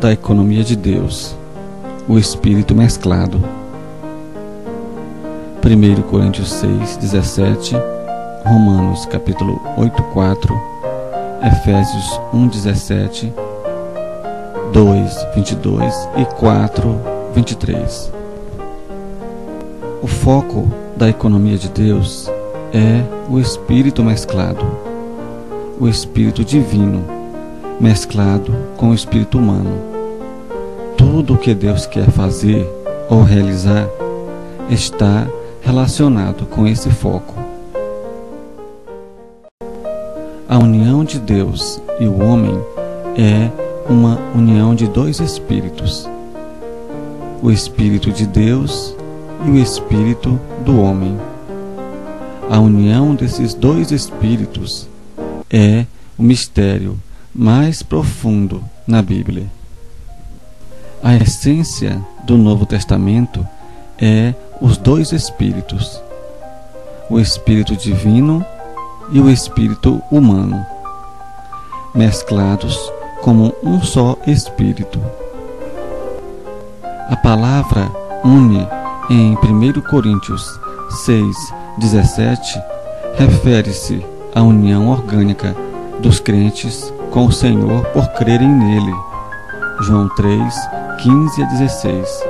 da economia de Deus, o Espírito mesclado. 1 Coríntios 6, 17, Romanos capítulo 8, 4, Efésios 1, 17, 2, 22 e 4, 23. O foco da economia de Deus é o Espírito mesclado, o Espírito divino mesclado com o Espírito humano. Tudo o que Deus quer fazer ou realizar está relacionado com esse foco. A união de Deus e o homem é uma união de dois espíritos, o Espírito de Deus e o Espírito do homem. A união desses dois espíritos é o mistério mais profundo na Bíblia. A essência do Novo Testamento é os dois espíritos, o Espírito divino e o Espírito humano, mesclados como um só Espírito. A palavra une em 1 Coríntios 6, 17 refere-se à união orgânica dos crentes com o Senhor por crerem nele. João 3, 15 a 16.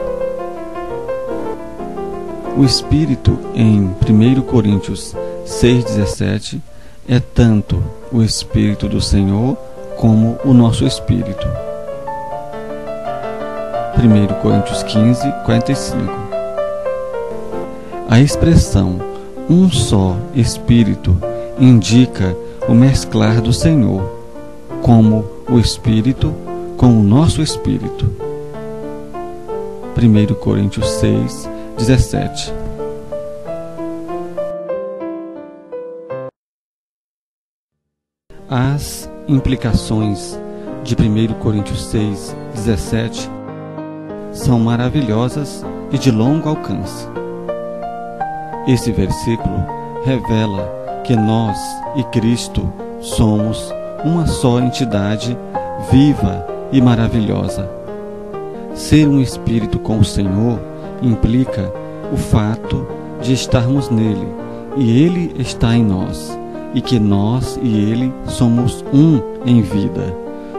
O Espírito em 1 Coríntios 6, 17 é tanto o Espírito do Senhor como o nosso Espírito. 1 Coríntios 15, 45. A expressão um só Espírito indica o mesclar do Senhor, como o Espírito com o nosso Espírito. 1 Coríntios 6, 17. As implicações de 1 Coríntios 6, 17 são maravilhosas e de longo alcance. Esse versículo revela que nós e Cristo somos uma só entidade viva e maravilhosa. Ser um espírito com o Senhor implica o fato de estarmos nele e ele está em nós, e que nós e ele somos um em vida.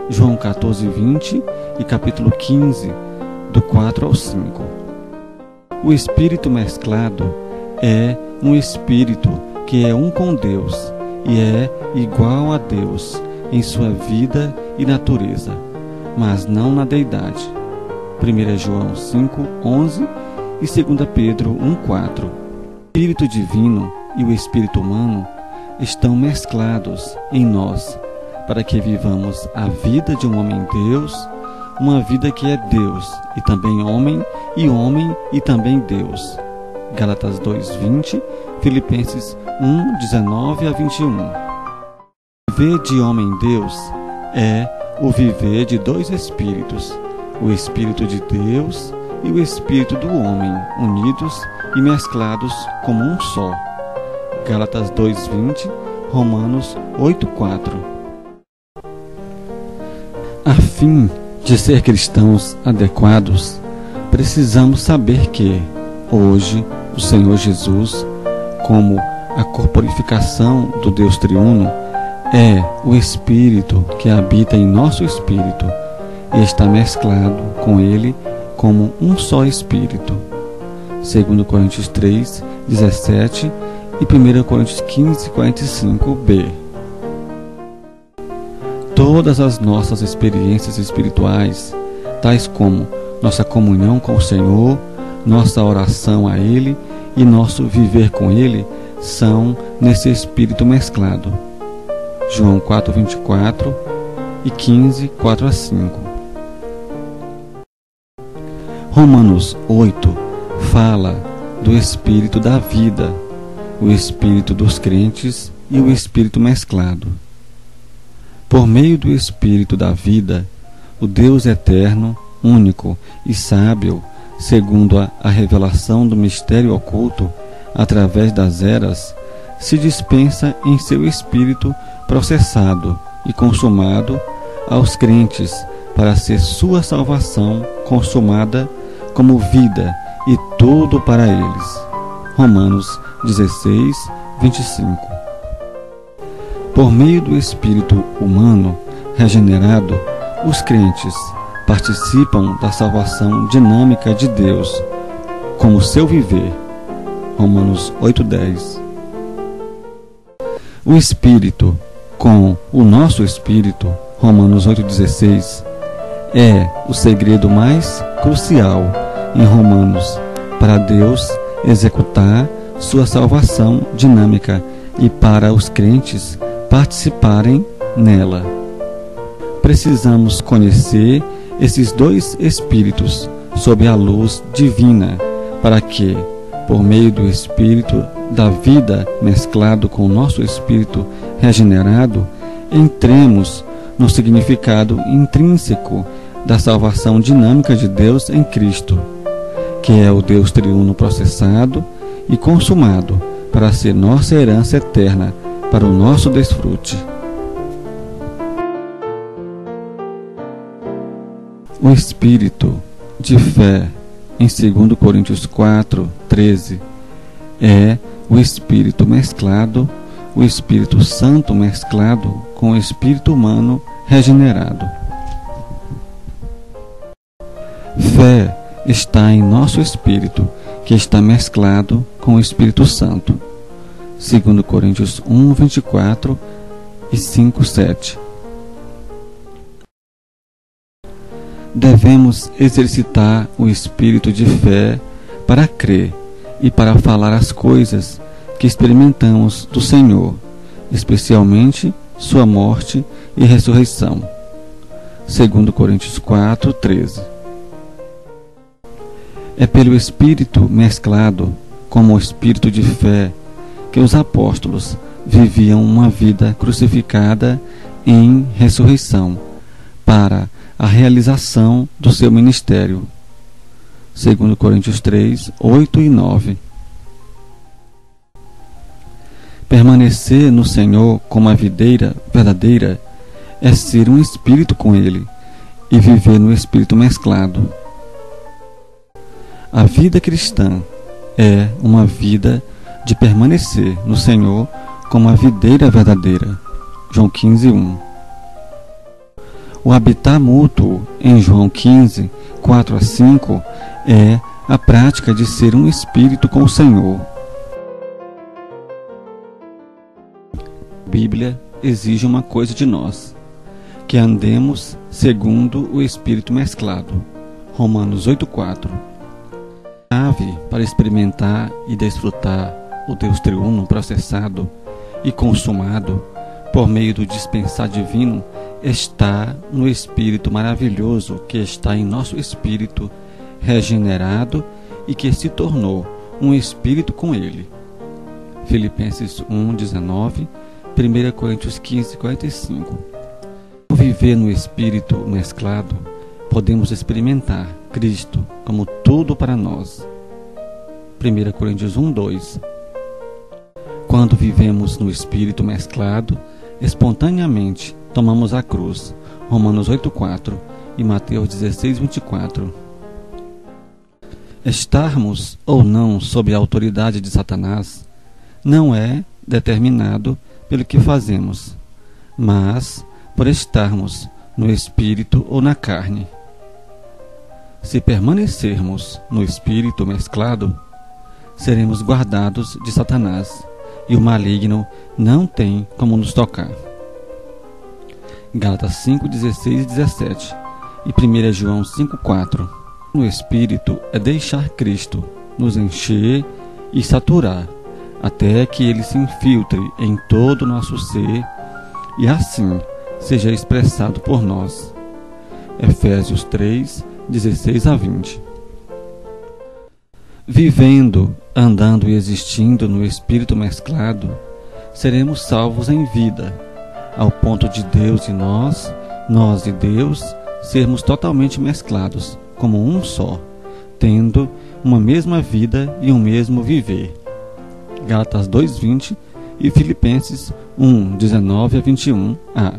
João 14, 20 e capítulo 15, do 4 ao 5. O Espírito mesclado é um Espírito que é um com Deus e é igual a Deus em sua vida e natureza, mas não na deidade. 1 João 5, 11 e 2 Pedro 1, 4. O Espírito divino e o Espírito humano estão mesclados em nós para que vivamos a vida de um homem-Deus, uma vida que é Deus e também homem e também Deus. Gálatas 2:20, Filipenses 1:19 a 21. Viver de homem-Deus é o viver de dois espíritos, o Espírito de Deus e o Espírito do homem, unidos e mesclados como um só. Gálatas 2:20, Romanos 8:4. A fim de ser cristãos adequados, precisamos saber que, hoje, o Senhor Jesus, como a corporificação do Deus triuno, é o Espírito que habita em nosso espírito e está mesclado com ele como um só Espírito. 2 Coríntios 3, 17 e 1 Coríntios 15, 45b. Todas as nossas experiências espirituais, tais como nossa comunhão com o Senhor, nossa oração a Ele e nosso viver com Ele, são nesse Espírito mesclado. João 4:24 e 15, 4 a 5. Romanos 8 fala do Espírito da vida, o Espírito dos crentes e o Espírito mesclado. Por meio do Espírito da vida, o Deus eterno, único e sábio, segundo a revelação do mistério oculto, através das eras, se dispensa em seu Espírito processado e consumado aos crentes para ser sua salvação consumada como vida e tudo para eles. Romanos 16, 25. Por meio do espírito humano regenerado, os crentes participam da salvação dinâmica de Deus, como seu viver. Romanos 8:10. O Espírito com o nosso Espírito, Romanos 8:16, é o segredo mais crucial em Romanos para Deus executar sua salvação dinâmica e para os crentes participarem nela. Precisamos conhecer esses dois Espíritos sob a luz divina para que, por meio do Espírito da vida mesclado com o nosso Espírito regenerado, entremos no significado intrínseco da salvação dinâmica de Deus em Cristo, que é o Deus triuno processado e consumado para ser nossa herança eterna para o nosso desfrute. O Espírito de fé, em 2 Coríntios 4:13, é o Espírito mesclado, o Espírito Santo mesclado com o Espírito humano regenerado. Fé está em nosso Espírito, que está mesclado com o Espírito Santo. 2 Coríntios 1:24 e 5:7. Devemos exercitar o espírito de fé para crer e para falar as coisas que experimentamos do Senhor, especialmente sua morte e ressurreição. 2 Coríntios 4:13. É pelo Espírito mesclado como o Espírito de fé que os apóstolos viviam uma vida crucificada em ressurreição para a realização do seu ministério. 2 Coríntios 3:8 e 9. Permanecer no Senhor como a videira verdadeira é ser um espírito com Ele e viver no Espírito mesclado. A vida cristã é uma vida de permanecer no Senhor como a videira verdadeira. João 15:1. O habitar mútuo em João 15, 4 a 5 é a prática de ser um espírito com o Senhor. A Bíblia exige uma coisa de nós, que andemos segundo o Espírito mesclado. Romanos 8:4. A chave para experimentar e desfrutar o Deus triuno processado e consumado por meio do dispensar divino está no Espírito maravilhoso que está em nosso espírito regenerado e que se tornou um espírito com Ele. Filipenses 1:19, 1 Coríntios 15:45. Ao viver no Espírito mesclado, podemos experimentar Cristo como tudo para nós. 1 Coríntios 1:2. Quando vivemos no Espírito mesclado, espontaneamente tomamos a cruz. Romanos 8:4 e Mateus 16:24. Estarmos ou não sob a autoridade de Satanás não é determinado pelo que fazemos, mas por estarmos no Espírito ou na carne. Se permanecermos no Espírito mesclado, seremos guardados de Satanás, e o maligno não tem como nos tocar. Gálatas 5:16 e 17 e 1 João 5:4. No Espírito é deixar Cristo nos encher e saturar, até que Ele se infiltre em todo o nosso ser e assim seja expressado por nós. Efésios 3:16 a 20. Vivendo, andando e existindo no Espírito mesclado, seremos salvos em vida, ao ponto de Deus e nós e Deus, sermos totalmente mesclados, como um só, tendo uma mesma vida e um mesmo viver. Gálatas 2:20 e Filipenses 1:19 a 21a.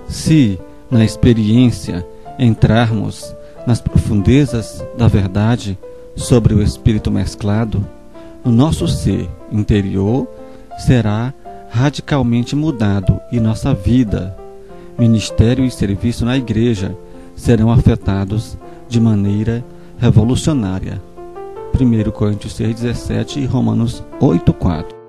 Se na experiência, entrarmos nas profundezas da verdade sobre o espírito mesclado, o nosso ser interior será radicalmente mudado e nossa vida, ministério e serviço na igreja serão afetados de maneira revolucionária. 1 Coríntios 6:17 e Romanos 8:4.